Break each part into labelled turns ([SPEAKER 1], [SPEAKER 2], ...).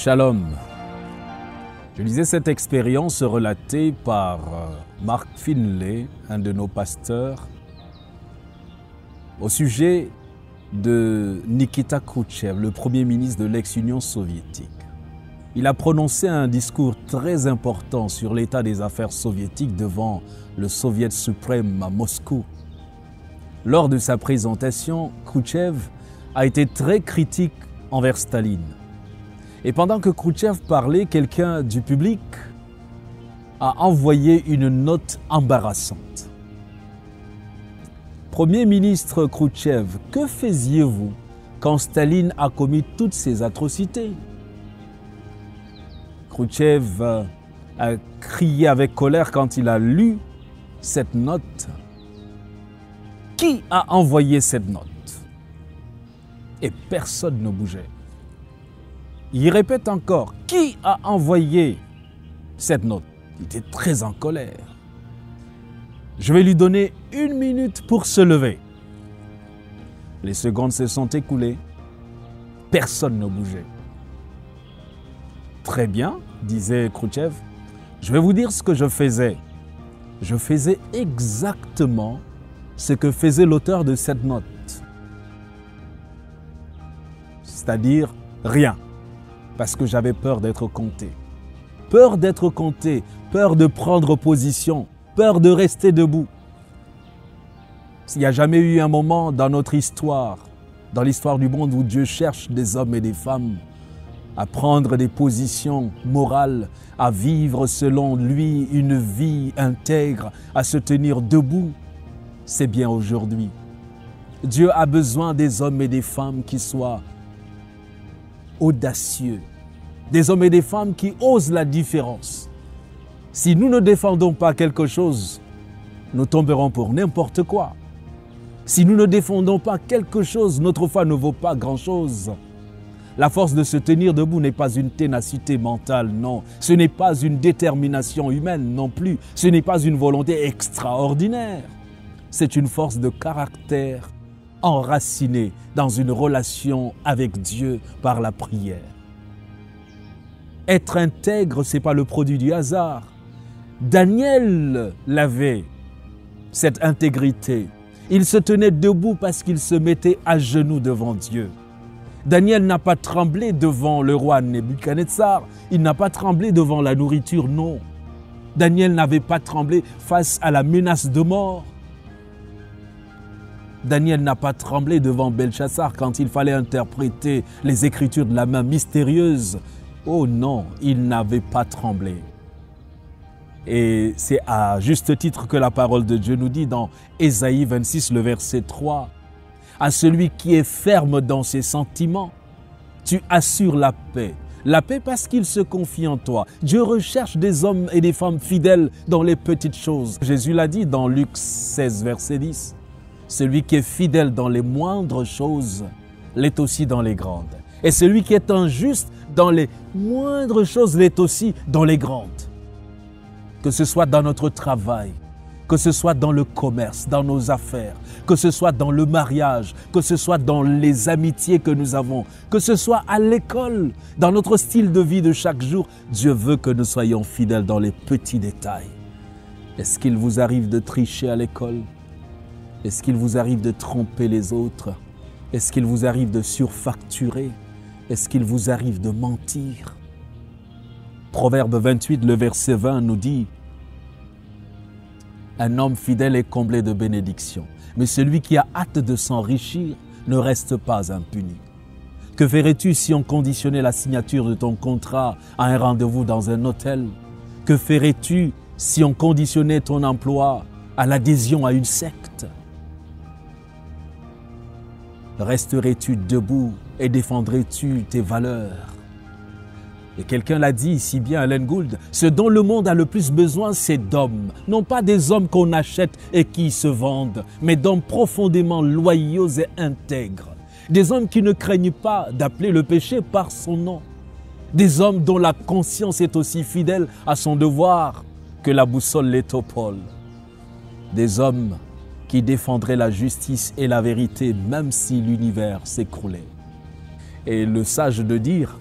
[SPEAKER 1] Shalom. Je lisais cette expérience relatée par Mark Finlay, un de nos pasteurs, au sujet de Nikita Khrouchtchev, le premier ministre de l'ex-Union soviétique. Il a prononcé un discours très important sur l'état des affaires soviétiques devant le Soviet suprême à Moscou. Lors de sa présentation, Khrouchtchev a été très critique envers Staline. Et pendant que Khrouchtchev parlait, quelqu'un du public a envoyé une note embarrassante. Premier ministre Khrouchtchev, que faisiez-vous quand Staline a commis toutes ces atrocités? Khrouchtchev a crié avec colère quand il a lu cette note. Qui a envoyé cette note? Et personne ne bougeait. Il répète encore, qui a envoyé cette note? Il était très en colère. Je vais lui donner 1 minute pour se lever. Les secondes se sont écoulées. Personne ne bougeait. Très bien, disait Khrouchtchev, je vais vous dire ce que je faisais. Je faisais exactement ce que faisait l'auteur de cette note. C'est-à-dire rien. Parce que j'avais peur d'être compté. Peur d'être compté, peur de prendre position, peur de rester debout. S'il n'y a jamais eu un moment dans notre histoire, dans l'histoire du monde où Dieu cherche des hommes et des femmes à prendre des positions morales, à vivre selon lui une vie intègre, à se tenir debout, c'est bien aujourd'hui. Dieu a besoin des hommes et des femmes qui soient audacieux, des hommes et des femmes qui osent la différence. Si nous ne défendons pas quelque chose, nous tomberons pour n'importe quoi. Si nous ne défendons pas quelque chose, notre foi ne vaut pas grand-chose. La force de se tenir debout n'est pas une ténacité mentale, non. Ce n'est pas une détermination humaine non plus. Ce n'est pas une volonté extraordinaire. C'est une force de caractère enracinée dans une relation avec Dieu par la prière. Être intègre, ce n'est pas le produit du hasard. Daniel l'avait, cette intégrité. Il se tenait debout parce qu'il se mettait à genoux devant Dieu. Daniel n'a pas tremblé devant le roi Nebuchadnezzar. Il n'a pas tremblé devant la nourriture, non. Daniel n'avait pas tremblé face à la menace de mort. Daniel n'a pas tremblé devant Belchassar quand il fallait interpréter les Écritures de la main mystérieuse. Oh non, il n'avait pas tremblé. Et c'est à juste titre que la parole de Dieu nous dit dans Ésaïe 26, le verset 3, « À celui qui est ferme dans ses sentiments, tu assures la paix. » La paix parce qu'il se confie en toi. Dieu recherche des hommes et des femmes fidèles dans les petites choses. Jésus l'a dit dans Luc 16, verset 10. Celui qui est fidèle dans les moindres choses l'est aussi dans les grandes. Et celui qui est injuste dans les moindres choses l'est aussi dans les grandes. Que ce soit dans notre travail, que ce soit dans le commerce, dans nos affaires, que ce soit dans le mariage, que ce soit dans les amitiés que nous avons, que ce soit à l'école, dans notre style de vie de chaque jour, Dieu veut que nous soyons fidèles dans les petits détails. Est-ce qu'il vous arrive de tricher à l'école? Est-ce qu'il vous arrive de tromper les autres? Est-ce qu'il vous arrive de surfacturer? Est-ce qu'il vous arrive de mentir? Proverbe 28, le verset 20 nous dit « Un homme fidèle est comblé de bénédictions, mais celui qui a hâte de s'enrichir ne reste pas impuni. » Que ferais-tu si on conditionnait la signature de ton contrat à un rendez-vous dans un hôtel? Que ferais-tu si on conditionnait ton emploi à l'adhésion à une secte? Resterais-tu debout et défendrais-tu tes valeurs? Et quelqu'un l'a dit si bien, Allen Gould, ce dont le monde a le plus besoin, c'est d'hommes. Non pas des hommes qu'on achète et qui se vendent, mais d'hommes profondément loyaux et intègres. Des hommes qui ne craignent pas d'appeler le péché par son nom. Des hommes dont la conscience est aussi fidèle à son devoir que la boussole l'est au pôle. Des hommes qui défendrait la justice et la vérité même si l'univers s'écroulait. Et le sage de dire,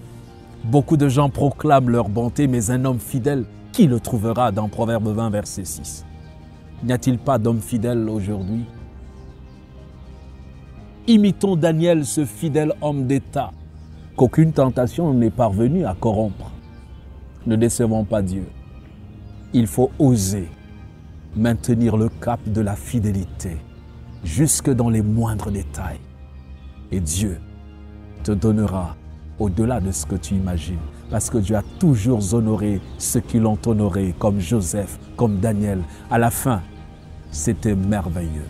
[SPEAKER 1] Beaucoup de gens proclament leur bonté, mais un homme fidèle, qui le trouvera dans Proverbe 20, verset 6? N'y a-t-il pas d'homme fidèle aujourd'hui? Imitons Daniel, ce fidèle homme d'État, qu'aucune tentation n'est parvenue à corrompre. Ne décevons pas Dieu. Il faut oser maintenir le cap de la fidélité, jusque dans les moindres détails. Et Dieu te donnera au-delà de ce que tu imagines, parce que Dieu a toujours honoré ceux qui l'ont honoré, comme Joseph, comme Daniel. À la fin, c'était merveilleux.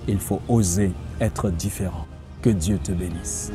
[SPEAKER 1] Il faut oser être différent. Que Dieu te bénisse.